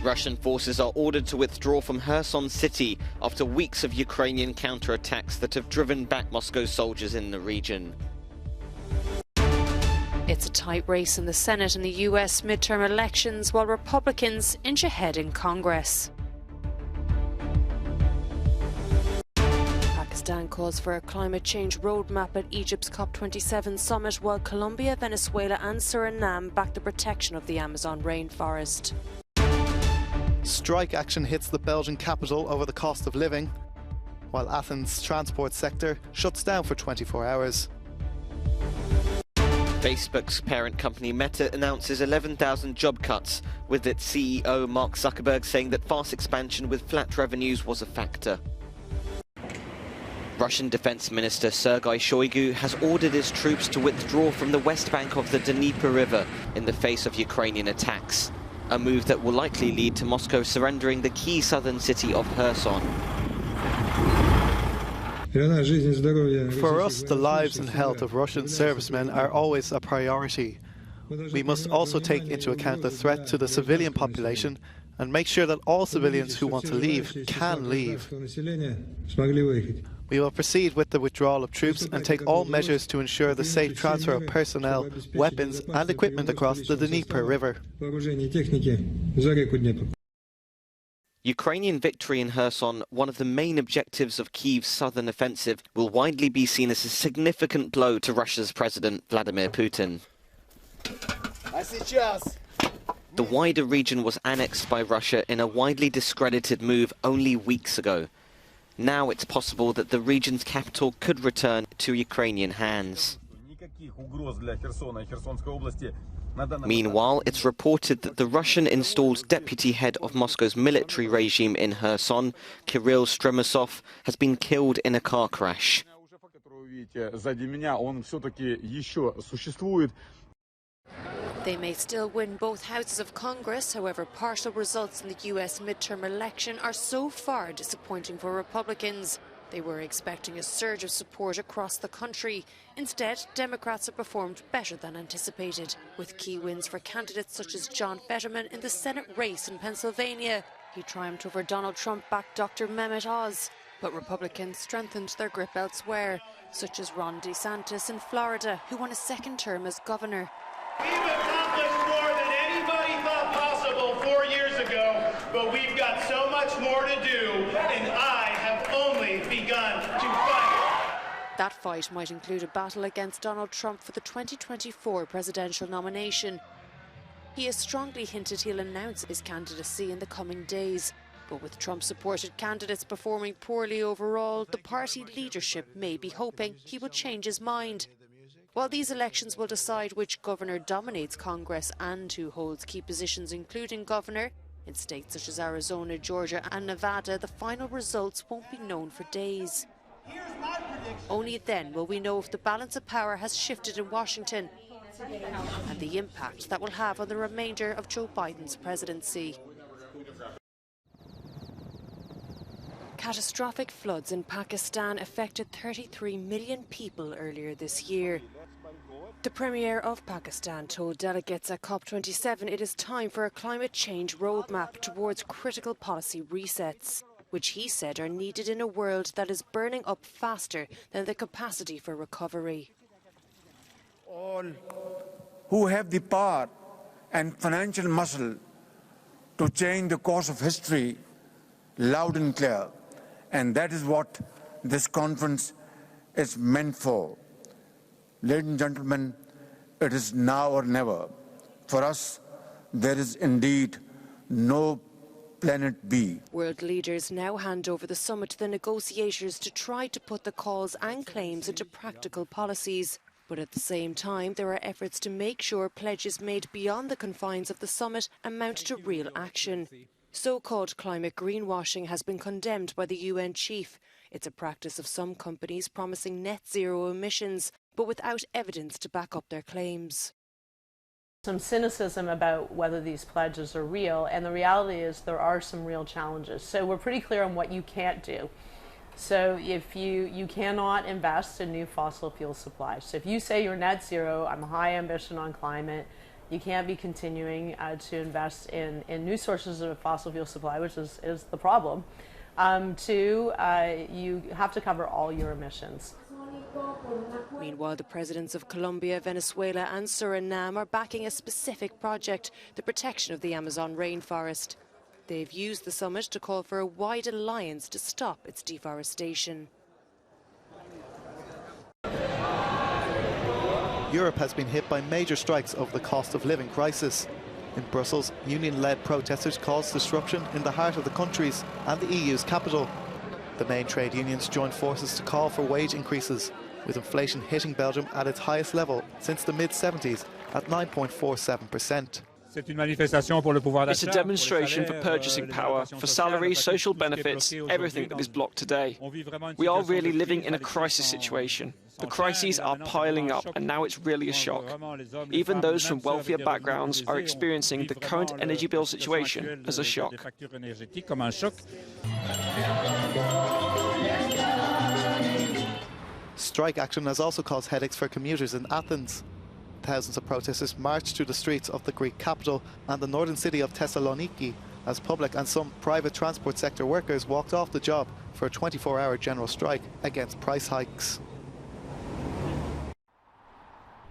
Russian forces are ordered to withdraw from Kherson city after weeks of Ukrainian counterattacks that have driven back Moscow's soldiers in the region. It's a tight race in the Senate in the US midterm elections, while Republicans inch ahead in Congress. Pakistan calls for a climate change roadmap at Egypt's COP27 summit, while Colombia, Venezuela and Suriname back the protection of the Amazon rainforest. Strike action hits the Belgian capital over the cost of living, while Athens' transport sector shuts down for 24 hours. Facebook's parent company Meta announces 11,000 job cuts, with its CEO Mark Zuckerberg saying that fast expansion with flat revenues was a factor. Russian Defense Minister Sergei Shoigu has ordered his troops to withdraw from the west bank of the Dnieper River in the face of Ukrainian attacks, a move that will likely lead to Moscow surrendering the key southern city of Kherson. For us, the lives and health of Russian servicemen are always a priority. We must also take into account the threat to the civilian population and make sure that all civilians who want to leave can leave. We will proceed with the withdrawal of troops and take all measures to ensure the safe transfer of personnel, weapons and equipment across the Dnieper River. Ukrainian victory in Kherson, one of the main objectives of Kyiv's southern offensive, will widely be seen as a significant blow to Russia's President Vladimir Putin. The wider region was annexed by Russia in a widely discredited move only weeks ago. Now it's possible that the region's capital could return to Ukrainian hands. Meanwhile, it's reported that the Russian-installed deputy head of Moscow's military regime in Kherson, Kirill Stremisov, has been killed in a car crash. They may still win both houses of Congress. However, partial results in the US midterm election are so far disappointing for Republicans. They were expecting a surge of support across the country. Instead, Democrats have performed better than anticipated, with key wins for candidates such as John Fetterman in the Senate race in Pennsylvania. He triumphed over Donald Trump-backed Dr. Mehmet Oz. But Republicans strengthened their grip elsewhere, such as Ron DeSantis in Florida, who won a second term as governor. We've accomplished more than anybody thought possible 4 years ago, but we've got so much more to do, and I have only begun to fight. That fight might include a battle against Donald Trump for the 2024 presidential nomination. He has strongly hinted he'll announce his candidacy in the coming days. But with Trump-supported candidates performing poorly overall, the party leadership may be hoping he will change his mind. While these elections will decide which governor dominates Congress and who holds key positions including governor, in states such as Arizona, Georgia and Nevada, the final results won't be known for days. Only then will we know if the balance of power has shifted in Washington and the impact that will have on the remainder of Joe Biden's presidency. Catastrophic floods in Pakistan affected 33 million people earlier this year. The Premier of Pakistan told delegates at COP27 it is time for a climate change roadmap towards critical policy resets, which he said are needed in a world that is burning up faster than the capacity for recovery. All who have the power and financial muscle to change the course of history loud and clear. And that is what this conference is meant for. Ladies and gentlemen, it is now or never. For us, there is indeed no planet B. World leaders now hand over the summit to the negotiators to try to put the calls and claims into practical policies. But at the same time, there are efforts to make sure pledges made beyond the confines of the summit amount to real action. So-called climate greenwashing has been condemned by the UN chief. It's a practice of some companies promising net zero emissions, but without evidence to back up their claims. Some cynicism about whether these pledges are real, and the reality is there are some real challenges. So we're pretty clear on what you can't do. So if you cannot invest in new fossil fuel supplies. So if you say you're net zero, I'm high ambition on climate, You can't be continuing to invest in new sources of fossil fuel supply, which is the problem. Two, you have to cover all your emissions. Meanwhile, the presidents of Colombia, Venezuela and Suriname are backing a specific project, the protection of the Amazon rainforest. They've used the summit to call for a wide alliance to stop its deforestation. Europe has been hit by major strikes over the cost of living crisis. In Brussels, union-led protesters caused disruption in the heart of the country's and the EU's capital. The main trade unions joined forces to call for wage increases, with inflation hitting Belgium at its highest level since the mid-70s at 9.47%. It's a demonstration for purchasing power, for salaries, social benefits, everything that is blocked today. We are really living in a crisis situation. The crises are piling up, and now it's really a shock. Even those from wealthier backgrounds are experiencing the current energy bill situation as a shock. Strike action has also caused headaches for commuters in Athens. Thousands of protesters marched through the streets of the Greek capital and the northern city of Thessaloniki as public and some private transport sector workers walked off the job for a 24-hour general strike against price hikes.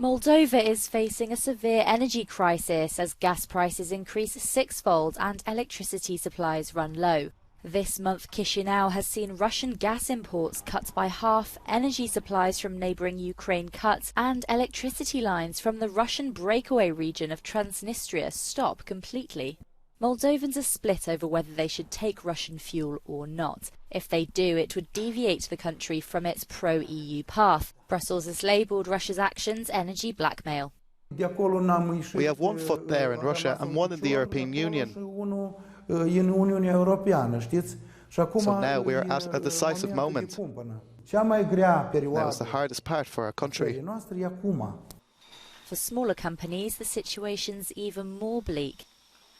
Moldova is facing a severe energy crisis as gas prices increase sixfold and electricity supplies run low. This month, Chisinau has seen Russian gas imports cut by half, energy supplies from neighbouring Ukraine cut, and electricity lines from the Russian breakaway region of Transnistria stop completely. Moldovans are split over whether they should take Russian fuel or not. If they do, it would deviate the country from its pro-EU path. Brussels has labelled Russia's actions energy blackmail. We have one foot there in Russia and one in the European Union. So now we are at a decisive moment. Now is the hardest part for our country. For smaller companies, the situation's even more bleak.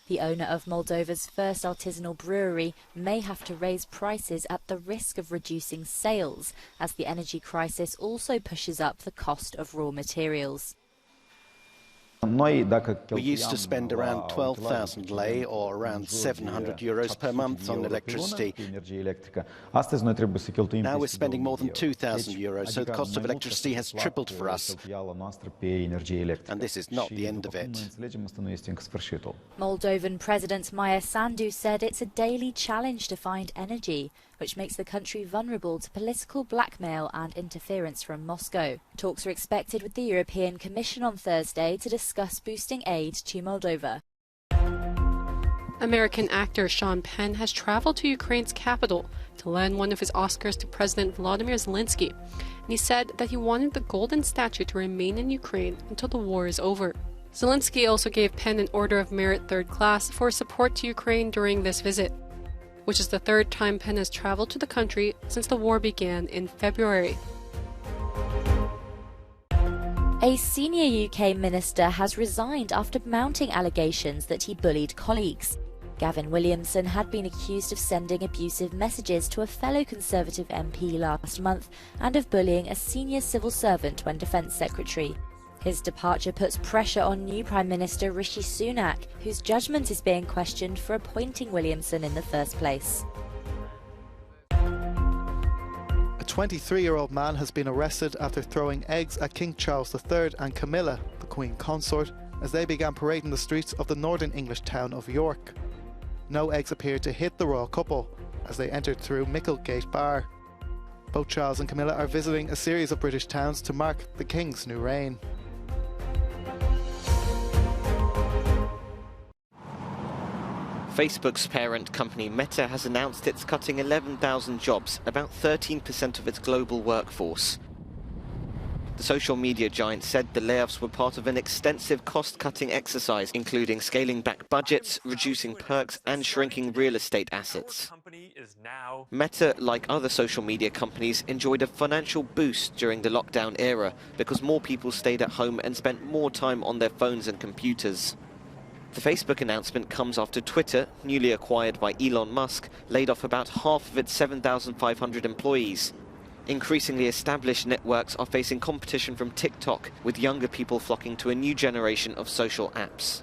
The owner of Moldova's first artisanal brewery may have to raise prices at the risk of reducing sales, as the energy crisis also pushes up the cost of raw materials. We used to spend around 12,000 lei, or around 700 euros per month on electricity. Now we're spending more than 2,000 euros, so the cost of electricity has tripled for us. And this is not the end of it. Moldovan President Maia Sandu said it's a daily challenge to find energy, which makes the country vulnerable to political blackmail and interference from Moscow. Talks are expected with the European Commission on Thursday to discuss boosting aid to Moldova. American actor Sean Penn has traveled to Ukraine's capital to lend one of his Oscars to President Volodymyr Zelensky. And he said that he wanted the golden statue to remain in Ukraine until the war is over. Zelensky also gave Penn an Order of Merit Third Class for support to Ukraine during this visit, which is the third time Penn has traveled to the country since the war began in February. A senior UK minister has resigned after mounting allegations that he bullied colleagues. Gavin Williamson had been accused of sending abusive messages to a fellow Conservative MP last month and of bullying a senior civil servant when Defence Secretary. His departure puts pressure on new Prime Minister Rishi Sunak, whose judgment is being questioned for appointing Williamson in the first place. A 23-year-old man has been arrested after throwing eggs at King Charles III and Camilla, the Queen Consort, as they began parading the streets of the northern English town of York. No eggs appeared to hit the royal couple as they entered through Micklegate Bar. Both Charles and Camilla are visiting a series of British towns to mark the King's new reign. Facebook's parent company Meta has announced it's cutting 11,000 jobs, about 13% of its global workforce. The social media giant said the layoffs were part of an extensive cost-cutting exercise, including scaling back budgets, reducing perks, and shrinking real estate assets. Meta, like other social media companies, enjoyed a financial boost during the lockdown era because more people stayed at home and spent more time on their phones and computers. The Facebook announcement comes after Twitter, newly acquired by Elon Musk, laid off about half of its 7,500 employees. Increasingly established networks are facing competition from TikTok, with younger people flocking to a new generation of social apps.